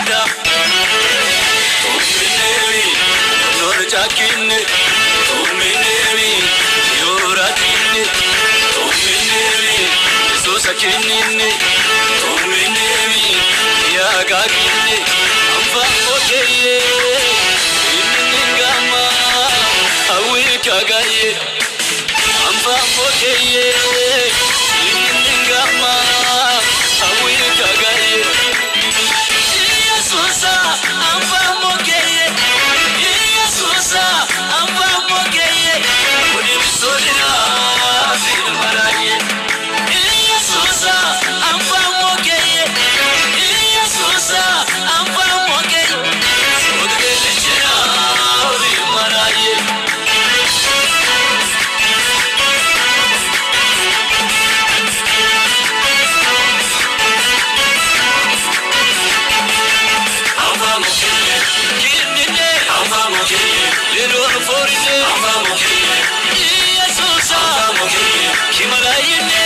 da Tumineri Norjakinne Tumineri Yorakinne Tumineri Sosakinne Tumineri Yagakinne Amfa okeye Inningama Awikagaye Amfa okeye Inningama Awikagaye Yesusa Amfa okeye Yesusa Amfa okeye Unisolina Filmaraye Yesusa Amfa okeye Yesusa Amfa okeye Odgelechena Filmaraye Little 40, I'm okay. Yes, so I'm okay.